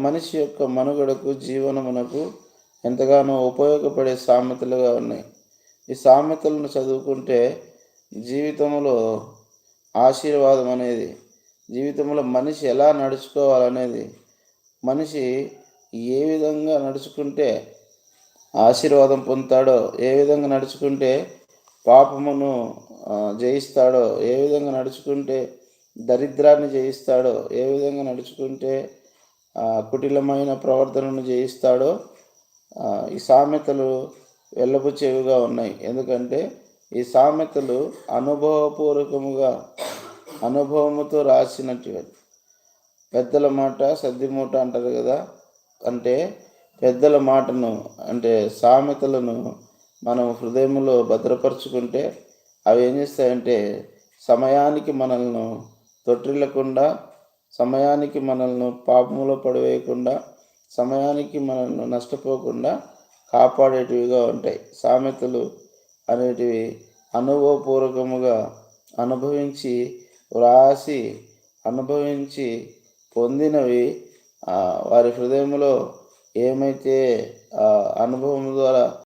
మనిషి యొక్క మనుగడకు, జీవనమునకు ఎంతగానో ఉపయోగపడే సామెతలుగా ఉన్నాయి. ఈ సామెతలను చదువుకుంటే జీవితంలో ఆశీర్వాదం అనేది, జీవితంలో మనిషి ఎలా నడుచుకోవాలనేది, మనిషి ఏ విధంగా నడుచుకుంటే ఆశీర్వాదం పొందుతాడో, ఏ విధంగా నడుచుకుంటే పాపమును జయిస్తాడో, ఏ విధంగా నడుచుకుంటే దరిద్రాన్ని జయిస్తాడో, ఏ విధంగా నడుచుకుంటే కుటిలమైన ప్రవర్తనను జయిస్తాడో ఈ సామెతలు వెళ్ళబుచ్చేవిగా ఉన్నాయి. ఎందుకంటే ఈ సామెతలు అనుభవపూర్వకముగా, అనుభవముతో రాసినటువంటివి. పెద్దల మాట సద్ది మూట అంటారు కదా. అంటే పెద్దల మాటను, అంటే సామెతలను మనం హృదయంలో భద్రపరుచుకుంటే అవి ఏం చేస్తాయంటే సమయానికి మనల్ని తొట్టిల్లకుండా, సమయానికి మనల్ని పాపములో పడివేయకుండా, సమయానికి మనల్ని నష్టపోకుండా కాపాడేటివిగా ఉంటాయి. సామెతలు అనేటివి అనుభవపూర్వకముగా అనుభవించి వ్రాసి, అనుభవించి పొందినవి వారి హృదయంలో ఏమైతే అనుభవం ద్వారా